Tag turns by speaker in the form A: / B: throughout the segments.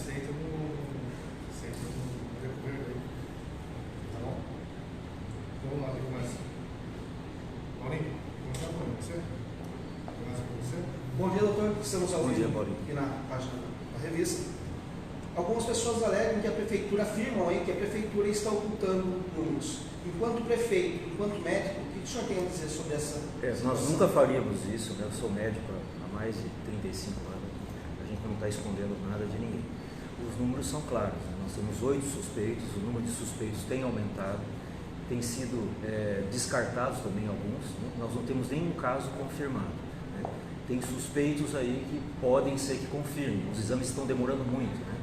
A: sente no decorrer aí. Tá bom? Vamos lá, tem mais. Maurinho, começar com você? Começa com você?
B: Bom dia, doutor. Estamos ao vivo aqui na página da revista. Algumas pessoas alegam que a prefeitura, afirmam aí que a prefeitura está ocultando números. Enquanto prefeito, enquanto médico, o que o senhor tem a dizer sobre essa situação?
C: Nós nunca faríamos isso, né? Eu sou médico há mais de 35 anos. A gente não está escondendo nada de ninguém. Os números são claros, né? Nós temos 8 suspeitos, o número de suspeitos tem aumentado, tem sido descartados também alguns, né? Nós não temos nenhum caso confirmado, né? Tem suspeitos aí que podem ser que confirmem, os exames estão demorando muito, né?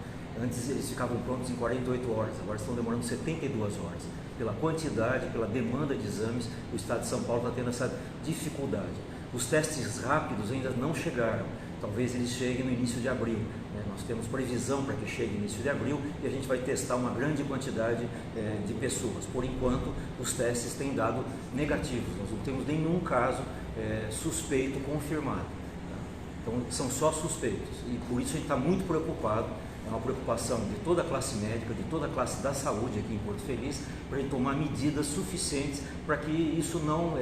C: Antes eles ficavam prontos em 48 horas, agora estão demorando 72 horas. Pela quantidade, pela demanda de exames, o Estado de São Paulo está tendo essa dificuldade. Os testes rápidos ainda não chegaram, talvez eles cheguem no início de abril, né? Nós temos previsão para que chegue no início de abril e a gente vai testar uma grande quantidade de pessoas. Por enquanto, os testes têm dado negativos, nós não temos nenhum caso suspeito confirmado, tá? Então são só suspeitos e por isso a gente está muito preocupado. É uma preocupação de toda a classe médica, de toda a classe da saúde aqui em Porto Feliz, para ele tomar medidas suficientes para que isso não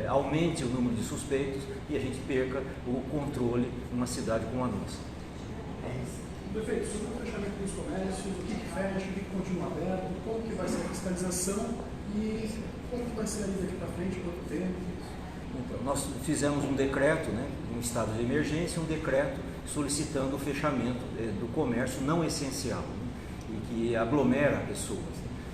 C: aumente o número de suspeitos e a gente perca o controle numa cidade como a nossa.
D: Prefeito, sobre o fechamento dos comércios, o que fecha, o que continua aberto, como que vai ser a fiscalização e como que vai ser ali daqui para frente, quanto tempo?
C: Então, nós fizemos um decreto, né, em estado de emergência, um decreto solicitando o fechamento do comércio não essencial, né, e que aglomera pessoas.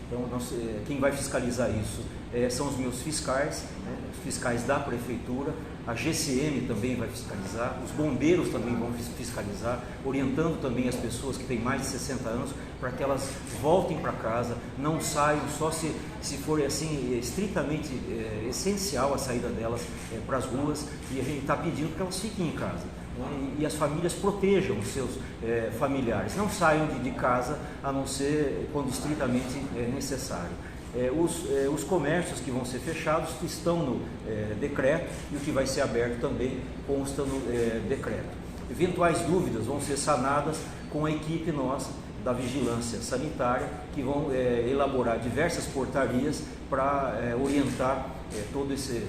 C: Então, quem vai fiscalizar isso são os meus fiscais, né, os fiscais da prefeitura, a GCM também vai fiscalizar, os bombeiros também vão fiscalizar, orientando também as pessoas que têm mais de 60 anos para que elas voltem para casa, não saiam só se for assim estritamente essencial a saída delas para as ruas, e a gente está pedindo que elas fiquem em casa, né, e as famílias protejam os seus familiares, não saiam de casa a não ser quando estritamente necessário. Os comércios que vão ser fechados estão no decreto e o que vai ser aberto também consta no decreto. Eventuais dúvidas vão ser sanadas com a equipe nossa da vigilância sanitária, que vão elaborar diversas portarias para orientar todo esse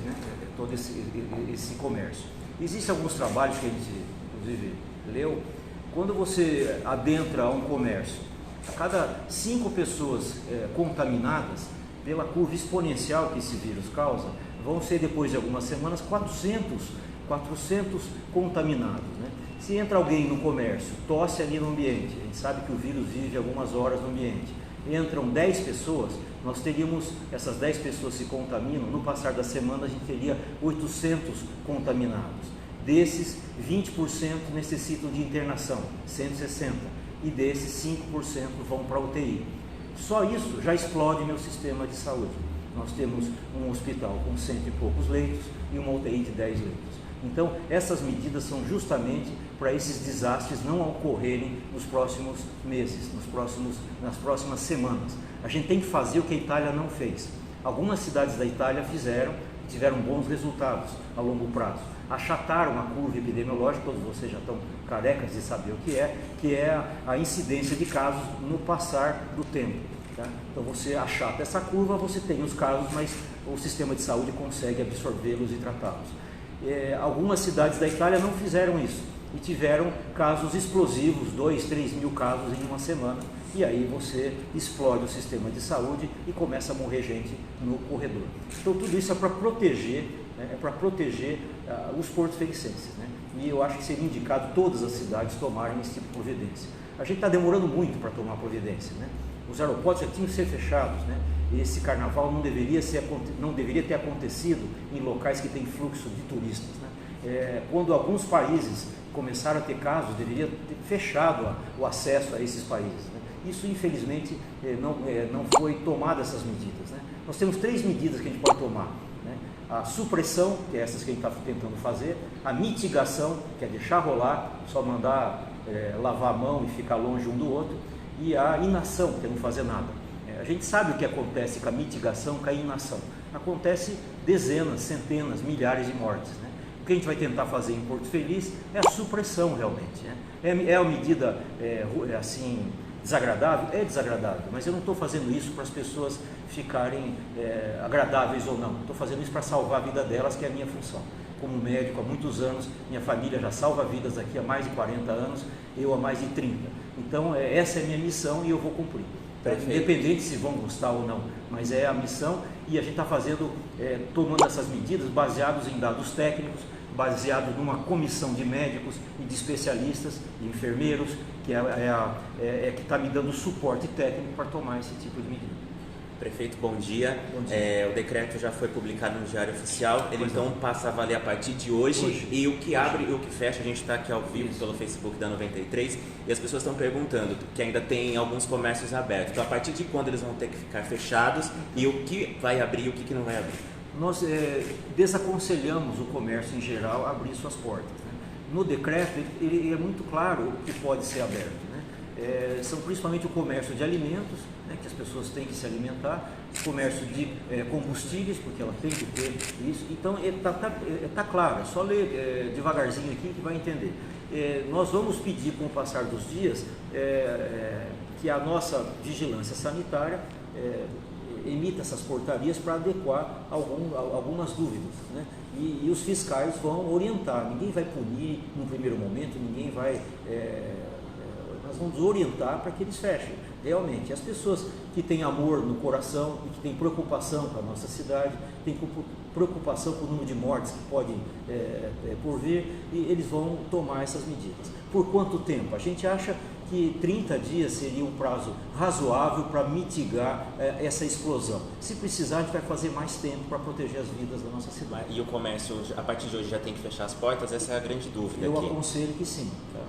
C: comércio. Existem alguns trabalhos que a gente, inclusive, leu. Quando você adentra um comércio, a cada 5 pessoas contaminadas, pela curva exponencial que esse vírus causa, vão ser depois de algumas semanas 400 contaminados, né? Se entra alguém no comércio, tosse ali no ambiente, a gente sabe que o vírus vive algumas horas no ambiente, entram 10 pessoas, nós teríamos, essas 10 pessoas se contaminam, no passar da semana a gente teria 800 contaminados. Desses, 20% necessitam de internação, 160, e desses 5% vão para a UTI. Só isso já explode meu sistema de saúde. Nós temos um hospital com 100 e poucos leitos e uma UTI de 10 leitos. Então, essas medidas são justamente para esses desastres não ocorrerem nos próximos meses, nas próximas semanas. A gente tem que fazer o que a Itália não fez. Algumas cidades da Itália tiveram bons resultados a longo prazo. Achataram a curva epidemiológica, todos vocês já estão carecas de saber o que é a incidência de casos no passar do tempo, tá? Então você achata essa curva, você tem os casos, mas o sistema de saúde consegue absorvê-los e tratá-los. Algumas cidades da Itália não fizeram isso e tiveram casos explosivos, 2, 3 mil casos em uma semana, e aí você explode o sistema de saúde e começa a morrer gente no corredor. Então tudo isso é para proteger, né, os porto-felicenses, né? E eu acho que seria indicado todas as cidades tomarem esse tipo de providência. A gente está demorando muito para tomar providência, né? Os aeroportos já tinham que ser fechados, né? Esse carnaval não deveria ter acontecido em locais que têm fluxo de turistas, né? Quando alguns países começaram a ter casos, deveria ter fechado o acesso a esses países, né? Isso, infelizmente, não foi tomada essas medidas, né? Nós temos 3 medidas que a gente pode tomar, né? A supressão, que é essas que a gente está tentando fazer, a mitigação, que é deixar rolar, só mandar lavar a mão e ficar longe um do outro, e a inação, que é não fazer nada. A gente sabe o que acontece com a mitigação, com a inação. Acontece dezenas, centenas, milhares de mortes, né? O que a gente vai tentar fazer em Porto Feliz é a supressão realmente, né? É uma medida assim desagradável? É desagradável, mas eu não estou fazendo isso para as pessoas ficarem agradáveis ou não. Estou fazendo isso para salvar a vida delas, que é a minha função. Como médico há muitos anos, minha família já salva vidas aqui há mais de 40 anos, eu há mais de 30. Então essa é a minha missão e eu vou cumprir. Independente se vão gostar ou não, mas é a missão e a gente está fazendo, tomando essas medidas baseados em dados técnicos, baseado numa comissão de médicos e de especialistas, de enfermeiros, que que está me dando suporte técnico para tomar esse tipo de medida.
E: Prefeito, bom dia.
C: Bom dia.
E: O decreto já foi publicado no Diário Oficial, ele então passa a valer a partir de hoje. E o que abre e o que fecha, a gente está aqui ao vivo pelo Facebook da 93 e as pessoas estão perguntando que ainda tem alguns comércios abertos. Então, a partir de quando eles vão ter que ficar fechados e o que vai abrir e o que não vai abrir?
C: Nós desaconselhamos o comércio em geral a abrir suas portas, né? No decreto ele é muito claro o que pode ser aberto, né? São principalmente o comércio de alimentos, né, que as pessoas têm que se alimentar, o comércio de combustíveis, porque ela tem que ter isso. Então está claro, é só ler devagarzinho aqui que vai entender. Nós vamos pedir com o passar dos dias que a nossa vigilância sanitária emita essas portarias para adequar algumas dúvidas, né? E os fiscais vão orientar, ninguém vai punir no primeiro momento, ninguém vai... nós vamos orientar para que eles fechem, realmente. As pessoas que têm amor no coração e que têm preocupação com a nossa cidade, têm preocupação com o número de mortes que podem por vir, e eles vão tomar essas medidas. Por quanto tempo? A gente acha que 30 dias seria um prazo razoável para mitigar essa explosão. Se precisar, a gente vai fazer mais tempo para proteger as vidas da nossa cidade.
E: E o comércio, a partir de hoje, já tem que fechar as portas? Essa é a grande dúvida
C: Eu
E: aqui.
C: aconselho que sim, tá?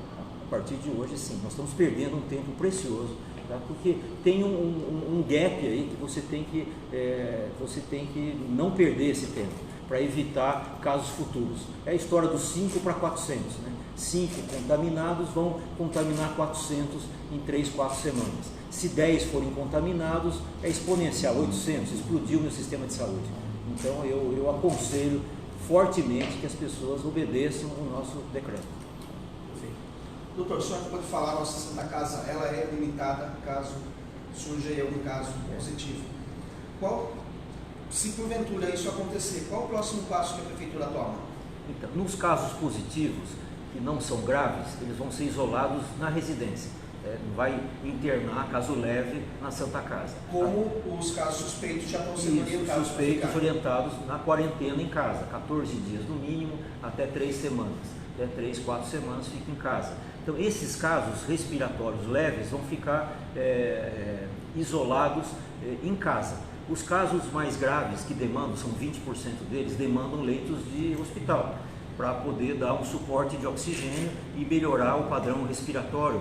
C: A partir de hoje sim. Nós estamos perdendo um tempo precioso, tá? Porque tem um gap aí que você tem que não perder esse tempo para evitar casos futuros. É a história dos 5 para 400, né? 5 contaminados vão contaminar 400 em 3, 4 semanas. Se 10 forem contaminados, é exponencial, 800, explodiu meu sistema de saúde. Então eu aconselho fortemente que as pessoas obedeçam o nosso decreto.
B: Doutor, o senhor acabou de falar, a nossa Santa Casa, ela é limitada caso surja aí algum caso positivo. Se porventura isso acontecer, qual o próximo passo que a Prefeitura toma?
C: Então, nos casos positivos, que não são graves, eles vão ser isolados na residência. Não vai internar, caso leve, na Santa Casa.
B: Como os casos suspeitos já estão sendo orientados?
C: Suspeitos orientados na quarentena em casa, 14 dias no mínimo, até 3 semanas. Até 3, 4 semanas fica em casa. Então, esses casos respiratórios leves vão ficar isolados em casa. Os casos mais graves que demandam, são 20% deles, demandam leitos de hospital, para poder dar um suporte de oxigênio e melhorar o padrão respiratório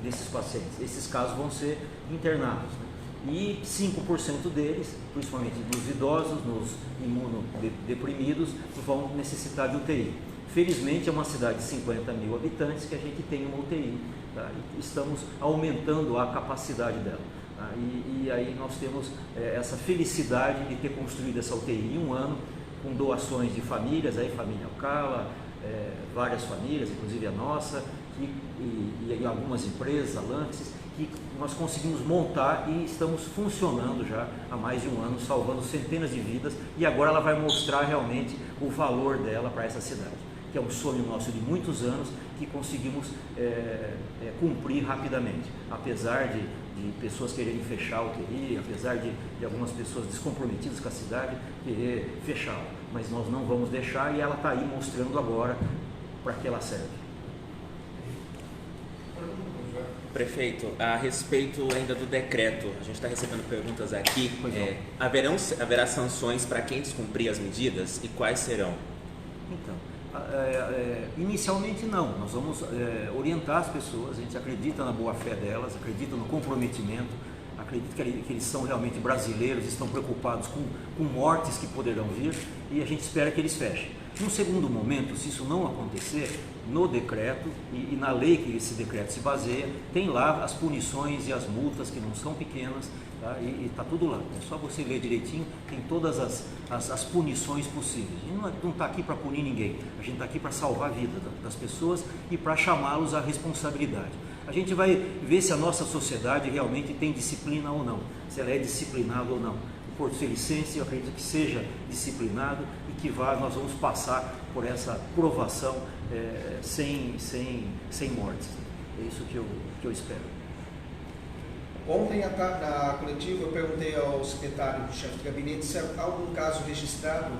C: desses pacientes. Esses casos vão ser internados, né? E 5% deles, principalmente nos idosos, nos imunodeprimidos, vão necessitar de UTI. Felizmente é uma cidade de 50 mil habitantes que a gente tem uma UTI, tá? E estamos aumentando a capacidade dela. Tá? E aí nós temos essa felicidade de ter construído essa UTI em um ano, com doações de famílias, aí família Alcala, várias famílias, inclusive a nossa, e algumas empresas, a Lanxess, que nós conseguimos montar e estamos funcionando já há mais de um ano, salvando centenas de vidas, e agora ela vai mostrar realmente o valor dela para essa cidade, que é um sonho nosso de muitos anos, que conseguimos cumprir rapidamente, apesar de pessoas quererem fechar a UTI, apesar de algumas pessoas descomprometidas com a cidade querer fechá-la, mas nós não vamos deixar, e ela está aí mostrando agora para que ela serve.
E: Prefeito, a respeito ainda do decreto, a gente está recebendo perguntas aqui, haverá sanções para quem descumprir as medidas e quais serão?
C: Então, inicialmente não, nós vamos orientar as pessoas, a gente acredita na boa-fé delas, acredita no comprometimento, acredita que eles são realmente brasileiros, estão preocupados com mortes que poderão vir, e a gente espera que eles fechem. Num segundo momento, se isso não acontecer, no decreto e na lei que esse decreto se baseia, tem lá as punições e as multas que não são pequenas, tá? E está tudo lá. É só você ler direitinho, tem todas as punições possíveis. A gente não está aqui para punir ninguém, a gente está aqui para salvar a vida das pessoas e para chamá-los à responsabilidade. A gente vai ver se a nossa sociedade realmente tem disciplina ou não, se ela é disciplinada ou não. O Porto Felicense, eu acredito que seja disciplinado e que nós vamos passar por essa provação sem mortes. É isso que eu espero.
B: Ontem, na coletiva, eu perguntei ao secretário do chefe de gabinete se há algum caso registrado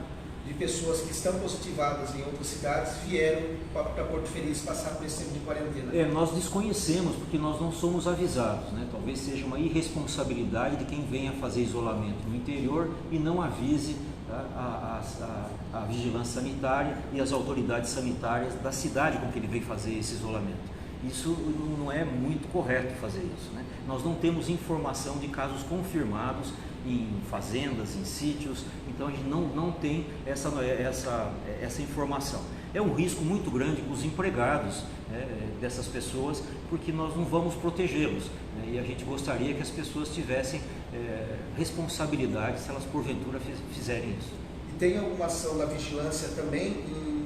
B: de pessoas que estão positivadas em outras cidades vieram para Porto Feliz passar por esse tempo de quarentena.
C: Nós desconhecemos porque nós não somos avisados, né? Talvez seja uma irresponsabilidade de quem venha fazer isolamento no interior e não avise, tá, a vigilância sanitária e as autoridades sanitárias da cidade com que ele vem fazer esse isolamento. Isso não é muito correto fazer isso, né? Nós não temos informação de casos confirmados em fazendas, em sítios, então a gente não tem essa informação. É um risco muito grande para os empregados, né, dessas pessoas, porque nós não vamos protegê-los, né, e a gente gostaria que as pessoas tivessem responsabilidade se elas porventura fizerem isso.
B: E tem alguma ação da vigilância também em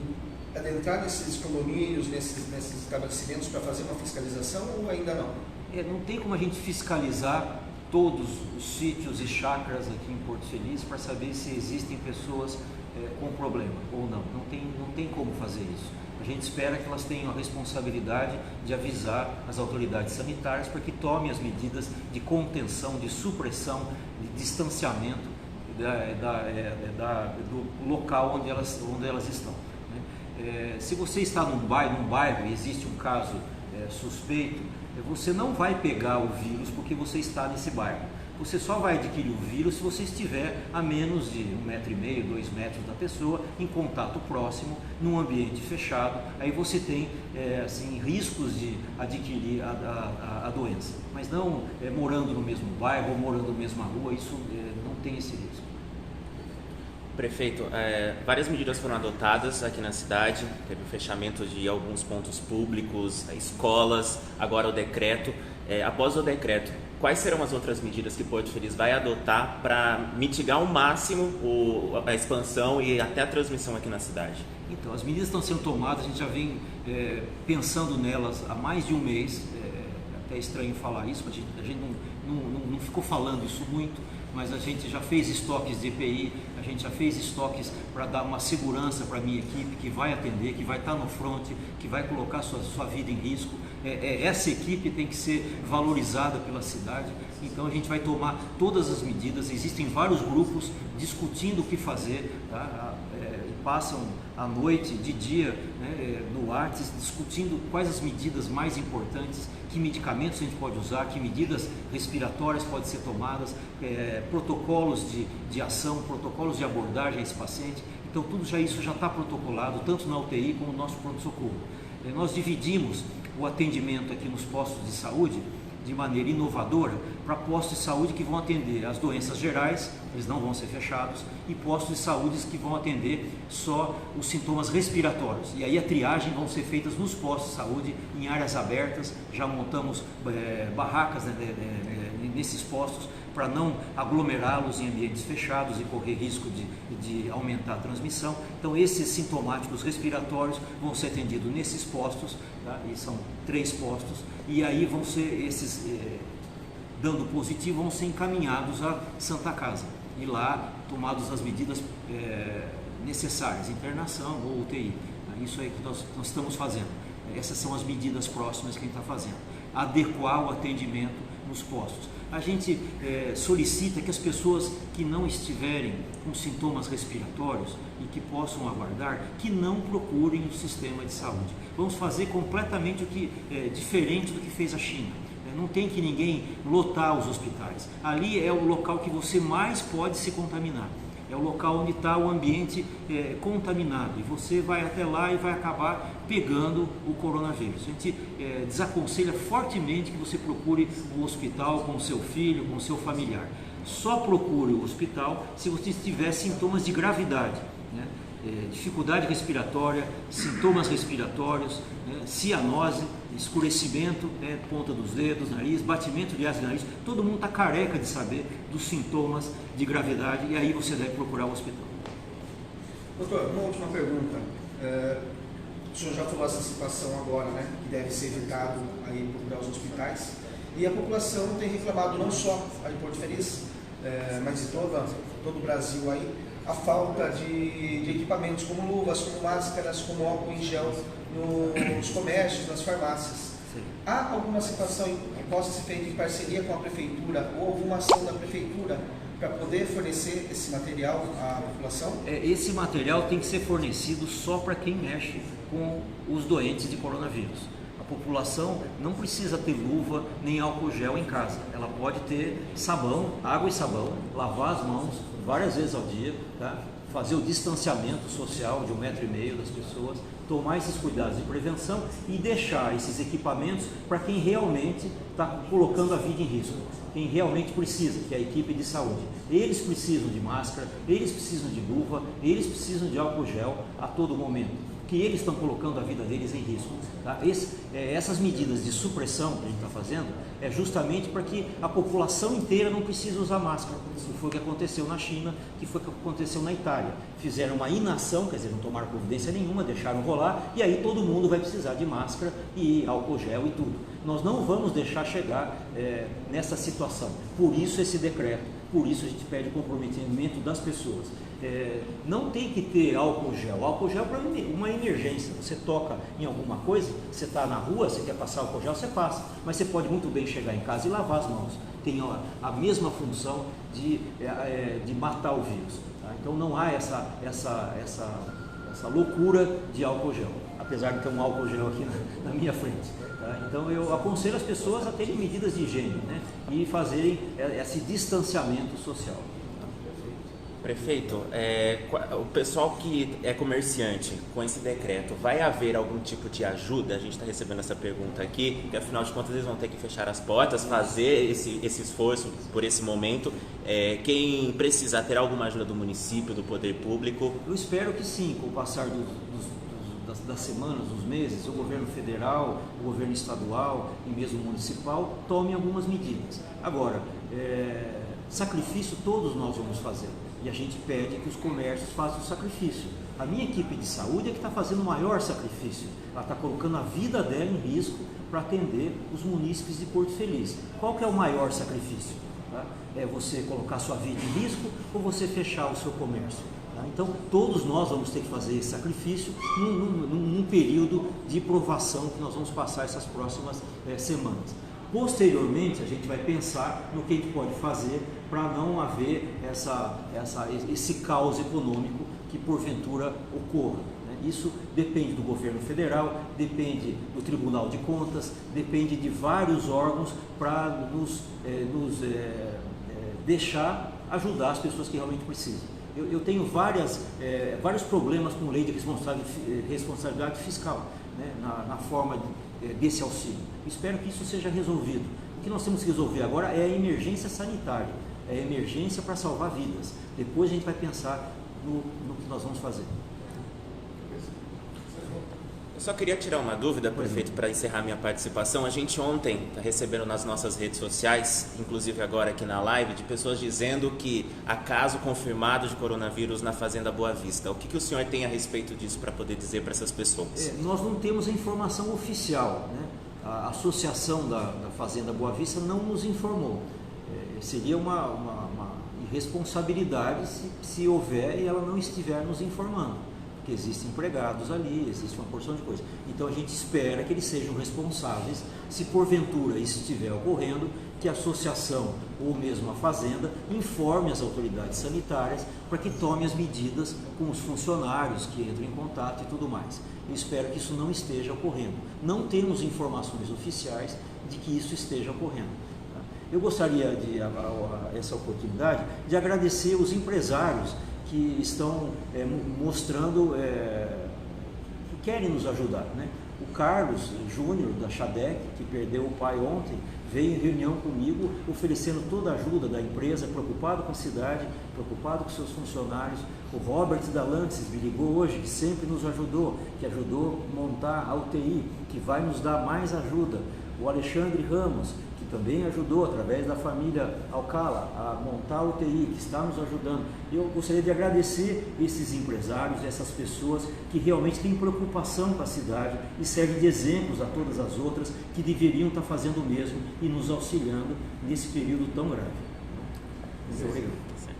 B: adentrar nesses condomínios, nesses estabelecimentos para fazer uma fiscalização ou ainda não?
C: Não tem como a gente fiscalizar todos os sítios e chácaras aqui em Porto Feliz para saber se existem pessoas com problema ou não. Não tem como fazer isso. A gente espera que elas tenham a responsabilidade de avisar as autoridades sanitárias para que tomem as medidas de contenção, de supressão, de distanciamento do local onde elas estão. Se você está num bairro e existe um caso suspeito, você não vai pegar o vírus porque você está nesse bairro. Você só vai adquirir o vírus se você estiver a menos de 1,5 metro, 2 metros da pessoa, em contato próximo, num ambiente fechado. Aí você tem riscos de adquirir a doença. Mas não morando no mesmo bairro ou morando na mesma rua, isso não tem esse risco.
E: Prefeito, várias medidas foram adotadas aqui na cidade, teve o fechamento de alguns pontos públicos, escolas, agora o decreto. Após o decreto, quais serão as outras medidas que Porto Feliz vai adotar para mitigar ao máximo a expansão e até a transmissão aqui na cidade?
C: Então, as medidas estão sendo tomadas, a gente já vem pensando nelas há mais de um mês, até estranho falar isso, a gente não ficou falando isso muito, mas a gente já fez estoques de EPI, a gente já fez estoques para dar uma segurança para a minha equipe, que vai atender, que vai estar no front, que vai colocar sua vida em risco. Essa equipe tem que ser valorizada pela cidade, então a gente vai tomar todas as medidas. Existem vários grupos discutindo o que fazer, tá? Passam à noite, de dia, né, no WhatsApp, discutindo quais as medidas mais importantes, que medicamentos a gente pode usar, que medidas respiratórias podem ser tomadas, protocolos de ação, protocolos de abordagem a esse paciente. Então isso já está protocolado, tanto na UTI como no nosso pronto-socorro. Nós dividimos o atendimento aqui nos postos de saúde de maneira inovadora para postos de saúde que vão atender as doenças gerais, eles não vão ser fechados, e postos de saúde que vão atender só os sintomas respiratórios. E aí a triagem vão ser feitas nos postos de saúde, em áreas abertas. Já montamos barracas, né, nesses postos para não aglomerá-los em ambientes fechados e correr risco de aumentar a transmissão. Então esses sintomáticos respiratórios vão ser atendidos nesses postos, tá? E são 3 postos, e aí vão ser esses, dando positivo, vão ser encaminhados à Santa Casa, e lá tomadas as medidas necessárias, internação ou UTI. Isso é que nós estamos fazendo. Essas são as medidas próximas que a gente está fazendo. Adequar o atendimento nos postos. A gente solicita que as pessoas que não estiverem com sintomas respiratórios e que possam aguardar, que não procurem o sistema de saúde. Vamos fazer completamente diferente do que fez a China. Não tem que ninguém lotar os hospitais. Ali é o local que você mais pode se contaminar. É o local onde está o ambiente contaminado, e você vai até lá e vai acabar pegando o coronavírus. A gente desaconselha fortemente que você procure o hospital com o seu filho, com o seu familiar. Só procure o hospital se você tiver sintomas de gravidade, né? dificuldade respiratória, sintomas respiratórios, né, cianose, escurecimento, né, ponta dos dedos, nariz, batimento de asa de nariz. Todo mundo está careca de saber dos sintomas de gravidade e aí você deve procurar o hospital.
B: Doutor, uma última pergunta. O senhor já falou essa situação agora, né, que deve ser evitado aí procurar os hospitais. E a população tem reclamado não só aí em Porto Feliz, mas em todo o Brasil aí, a falta de equipamentos como luvas, como máscaras, como álcool em gel nos comércios, nas farmácias.
C: Sim.
B: Há alguma situação que possa ser feita em parceria com a prefeitura ou alguma ação da prefeitura para poder fornecer esse material à população?
C: Esse material tem que ser fornecido só para quem mexe com os doentes de coronavírus. A população não precisa ter luva nem álcool gel em casa. Ela pode ter sabão, água e sabão, lavar as mãos várias vezes ao dia, tá? Fazer o distanciamento social de 1,5 metro das pessoas, tomar esses cuidados de prevenção e deixar esses equipamentos para quem realmente está colocando a vida em risco, quem realmente precisa, que é a equipe de saúde. Eles precisam de máscara, eles precisam de luva, eles precisam de álcool gel a todo momento, que eles estão colocando a vida deles em risco. Tá? Essas medidas de supressão que a gente está fazendo é justamente para que a população inteira não precise usar máscara. Isso foi o que aconteceu na China, que foi o que aconteceu na Itália. Fizeram uma inação, quer dizer, não tomaram providência nenhuma, deixaram rolar, e aí todo mundo vai precisar de máscara e álcool gel e tudo. Nós não vamos deixar chegar nessa situação. Por isso esse decreto, por isso a gente pede o comprometimento das pessoas. Não tem que ter álcool gel. Álcool gel é para uma emergência. Você toca em alguma coisa, você está na rua, você quer passar álcool gel, você passa. Mas você pode muito bem chegar em casa e lavar as mãos. Tem a mesma função de matar o vírus. Tá? Então não há essa loucura de álcool gel. Apesar de ter um álcool gel aqui na minha frente. Tá? Então eu aconselho as pessoas a terem medidas de higiene, né? E fazerem esse distanciamento social.
E: Prefeito, o pessoal que é comerciante com esse decreto, vai haver algum tipo de ajuda? A gente está recebendo essa pergunta aqui, porque afinal de contas eles vão ter que fechar as portas, fazer esse esforço por esse momento. Quem precisar ter alguma ajuda do município, do poder público?
C: Eu espero que sim, com o passar das semanas, dos meses, o governo federal, o governo estadual e mesmo municipal tome algumas medidas. Agora, sacrifício todos nós vamos fazer. E a gente pede que os comércios façam o sacrifício. A minha equipe de saúde é que está fazendo o maior sacrifício. Ela está colocando a vida dela em risco para atender os munícipes de Porto Feliz. Qual que é o maior sacrifício? Tá? É você colocar sua vida em risco ou você fechar o seu comércio? Tá? Então, todos nós vamos ter que fazer esse sacrifício num período de provação que nós vamos passar essas próximas semanas. Posteriormente, a gente vai pensar no que a gente pode fazer para não haver esse caos econômico que porventura ocorra. Né? Isso depende do governo federal, depende do Tribunal de Contas, depende de vários órgãos para nos deixar ajudar as pessoas que realmente precisam. Eu tenho vários problemas com lei de responsabilidade fiscal, né? na forma desse auxílio. Espero que isso seja resolvido. O que nós temos que resolver agora é a emergência sanitária, é a emergência para salvar vidas. Depois a gente vai pensar no que nós vamos fazer.
E: Eu só queria tirar uma dúvida, prefeito, para encerrar minha participação. A gente ontem está recebendo nas nossas redes sociais, inclusive agora aqui na live, de pessoas dizendo que há caso confirmado de coronavírus na Fazenda Boa Vista. O que o senhor tem a respeito disso para poder dizer para essas pessoas?
C: Nós não temos a informação oficial, né? A associação da Fazenda Boa Vista não nos informou. Seria uma irresponsabilidade se houver e ela não estiver nos informando. Que existem empregados ali, existe uma porção de coisa. Então a gente espera que eles sejam responsáveis, se porventura isso estiver ocorrendo, que a associação ou mesmo a fazenda informe as autoridades sanitárias para que tome as medidas com os funcionários que entram em contato e tudo mais. Eu espero que isso não esteja ocorrendo. Não temos informações oficiais de que isso esteja ocorrendo. Eu gostaria de, essa oportunidade, de agradecer os empresários que estão mostrando que querem nos ajudar, né? O Carlos Júnior, da Xadec, que perdeu o pai ontem, veio em reunião comigo oferecendo toda a ajuda da empresa, preocupado com a cidade, preocupado com seus funcionários. O Robert da Lances me ligou hoje, que sempre nos ajudou, que ajudou a montar a UTI, que vai nos dar mais ajuda. O Alexandre Ramos, que também ajudou, através da família Alcala, a montar a UTI, que está nos ajudando. Eu gostaria de agradecer esses empresários, essas pessoas que realmente têm preocupação com a cidade e servem de exemplos a todas as outras que deveriam estar fazendo o mesmo e nos auxiliando nesse período tão grave. Muito obrigado.